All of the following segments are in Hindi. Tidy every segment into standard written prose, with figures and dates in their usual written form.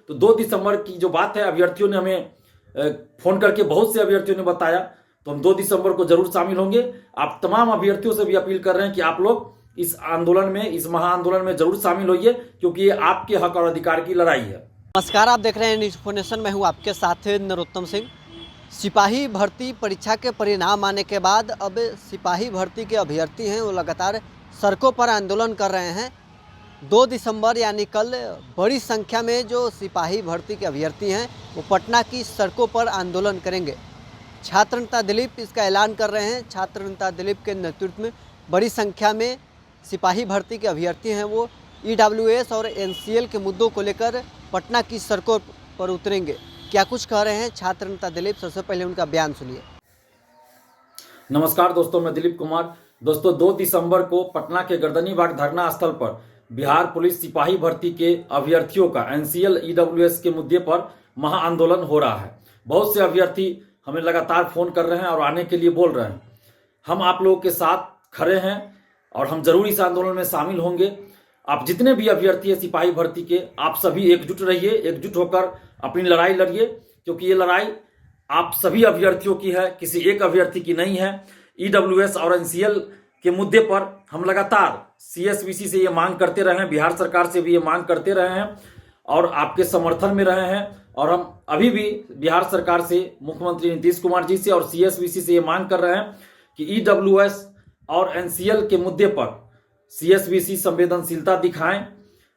तो 2 दिसंबर की जो बात है, अभ्यर्थियों ने हमें फ़ोन करके बहुत से अभ्यर्थियों ने बताया, तो हम 2 दिसंबर को जरूर शामिल होंगे। आप तमाम अभ्यर्थियों से भी अपील कर रहे हैं कि आप लोग इस आंदोलन में, इस महाआंदोलन में जरूर शामिल होइए, क्योंकि ये आपके हक और अधिकार की लड़ाई है। नमस्कार, आप देख रहे हैं न्यूज़ इन्फॉर्मेशन। मैं हूं आपके साथ नरोत्तम सिंह। सिपाही भर्ती परीक्षा के परिणाम आने के बाद अब सिपाही भर्ती के अभ्यर्थी हैं वो लगातार सड़कों पर आंदोलन कर रहे हैं। 2 दिसंबर यानी कल बड़ी संख्या में जो सिपाही भर्ती के अभ्यर्थी हैं वो पटना की सड़कों पर आंदोलन करेंगे। छात्र नेता दिलीप इसका ऐलान कर रहे हैं। छात्र नेता दिलीप के नेतृत्व में बड़ी संख्या में सिपाही भर्ती के अभ्यर्थी हैं वो EWS और NCL के मुद्दों को लेकर पटना की सड़कों पर उतरेंगे। क्या कुछ कह रहे हैं छात्र नेता दिलीप, सबसे पहले उनका बयान सुनिए। नमस्कार दोस्तों, मैं दिलीप कुमार। दोस्तों, 2 दिसंबर को पटना के गर्दनीबाग धरना स्थल पर बिहार पुलिस सिपाही भर्ती के अभ्यर्थियों का NCL EWS के मुद्दे पर महाआंदोलन हो रहा है। बहुत से अभ्यर्थी हमें लगातार फ़ोन कर रहे हैं और आने के लिए बोल रहे हैं। हम आप लोगों के साथ खड़े हैं और हम जरूर इस आंदोलन में शामिल होंगे। आप जितने भी अभ्यर्थी हैं सिपाही भर्ती के, आप सभी एकजुट रहिए, एकजुट होकर अपनी लड़ाई लड़िए, क्योंकि ये लड़ाई आप सभी अभ्यर्थियों की है, किसी एक अभ्यर्थी की नहीं है। EWS और NCL के मुद्दे पर हम लगातार CSBC से ये मांग करते रहे हैं, बिहार सरकार से भी ये मांग करते रहे हैं और आपके समर्थन में रहे हैं। और हम अभी भी बिहार सरकार से, मुख्यमंत्री नीतीश कुमार जी से और CSBC से ये मांग कर रहे हैं कि EWS और NCL के मुद्दे पर CSBC संवेदनशीलता दिखाएं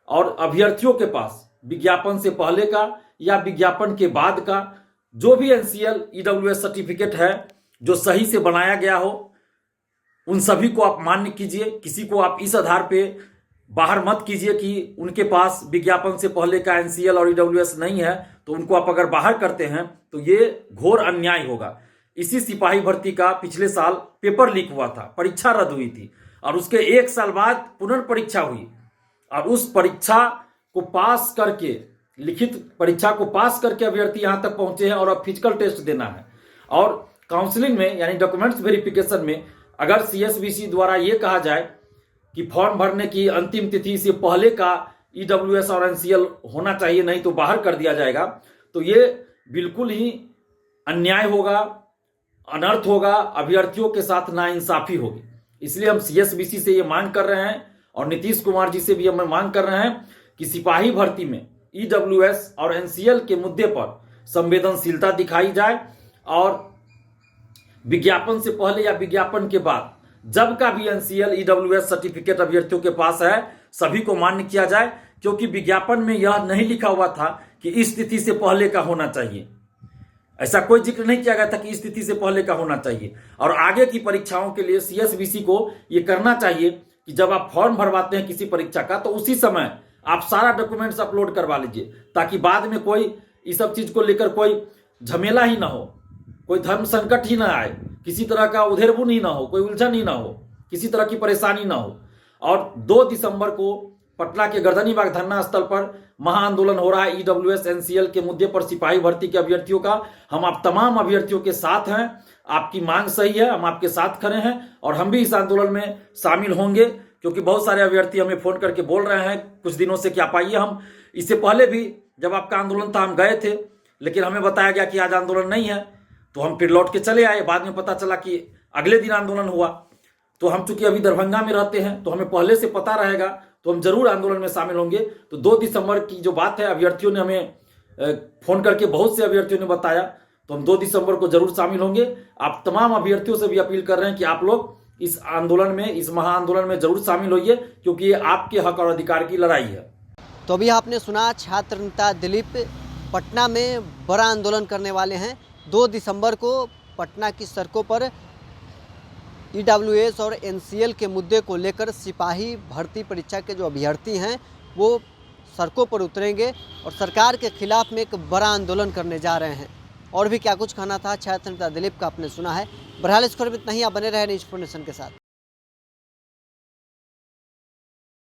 और अभ्यर्थियों के पास विज्ञापन से पहले का या विज्ञापन के बाद का जो भी NCL EWS सर्टिफिकेट है जो सही से बनाया गया हो, उन सभी को आप मान्य कीजिए। किसी को आप इस आधार पे बाहर मत कीजिए कि उनके पास विज्ञापन से पहले का NCL और EWS नहीं है, तो उनको आप अगर बाहर करते हैं तो ये घोर अन्याय होगा। इसी सिपाही भर्ती का पिछले साल पेपर लीक हुआ था, परीक्षा रद्द हुई थी और उसके 1 साल बाद पुनर्परीक्षा हुई और उस परीक्षा को पास करके, लिखित परीक्षा को पास करके अभ्यर्थी यहाँ तक पहुंचे हैं और अब फिजिकल टेस्ट देना है। और काउंसलिंग में यानी डॉक्यूमेंट्स वेरिफिकेशन में अगर CSBC द्वारा ये कहा जाए कि फॉर्म भरने की अंतिम तिथि से पहले का EWS और NCL होना चाहिए, नहीं तो बाहर कर दिया जाएगा, तो ये बिल्कुल ही अन्याय होगा, अनर्थ होगा, अभ्यर्थियों के साथ नाइंसाफी होगी। इसलिए हम CSBC से ये मांग कर रहे हैं और नीतीश कुमार जी से भी हम मांग कर रहे हैं कि सिपाही भर्ती में EWS और NCL के मुद्दे पर संवेदनशीलता दिखाई जाए और विज्ञापन से पहले या विज्ञापन के बाद जब का भी NCL EWS सर्टिफिकेट अभ्यर्थियों के पास है सभी को मान्य किया जाए, क्योंकि विज्ञापन में यह नहीं लिखा हुआ था कि इस तिथि से पहले का होना चाहिए। ऐसा कोई जिक्र नहीं किया गया था कि इस तिथि से पहले का होना चाहिए। और आगे की परीक्षाओं के लिए CSBC को ये करना चाहिए कि जब आप फॉर्म भरवाते हैं किसी परीक्षा का, तो उसी समय आप सारा डॉक्यूमेंट्स अपलोड करवा लीजिए, ताकि बाद में कोई इस सब चीज को लेकर कोई झमेला ही ना हो, कोई धर्म संकट ही ना आए, किसी तरह का उधेड़बुन ही ना हो, कोई उलझन ही ना हो, किसी तरह की परेशानी ना हो। और 2 दिसंबर को पटना के गर्दनीबाग धरना स्थल पर महाआंदोलन हो रहा है EWS NCL के मुद्दे पर सिपाही भर्ती के अभ्यर्थियों का। हम आप तमाम अभ्यर्थियों के साथ हैं, आपकी मांग सही है, हम आपके साथ खड़े हैं और हम भी इस आंदोलन में शामिल होंगे, क्योंकि बहुत सारे अभ्यर्थी हमें फोन करके बोल रहे हैं कुछ दिनों से कि आप आइए। हम इससे पहले भी जब आपका आंदोलन था हम गए थे, लेकिन हमें बताया गया कि आज आंदोलन नहीं है, तो हम फिर लौट के चले आए। बाद में पता चला कि अगले दिन आंदोलन हुआ। तो हम चूंकि अभी दरभंगा में रहते हैं तो हमें पहले से पता रहेगा, तो हम जरूर आंदोलन में शामिल होंगे। तो 2 दिसंबर की जो बात है, अभ्यर्थियों ने हमें फोन करके बहुत से अभ्यर्थियों ने बताया, तो हम 2 दिसंबर को जरूर शामिल होंगे। आप तमाम अभ्यर्थियों से भी अपील कर रहे हैं कि आप लोग इस आंदोलन में, इस महाआंदोलन में जरूर शामिल होइए, क्योंकि ये आपके हक और अधिकार की लड़ाई है। तो अभी आपने सुना छात्र नेता दिलीप पटना में बड़ा आंदोलन करने वाले हैं। 2 दिसंबर को पटना की सड़कों पर EWS और NCL के मुद्दे को लेकर सिपाही भर्ती परीक्षा के जो अभ्यर्थी हैं वो सड़कों पर उतरेंगे और सरकार के खिलाफ में एक बड़ा आंदोलन करने जा रहे हैं। और भी क्या कुछ कहना था छात्र नेता दिलीप का आपने सुना है। बहरहाल इस खबर में इतना ही। आप बने रहे न्यूज़ इन्फॉर्मेशन के साथ।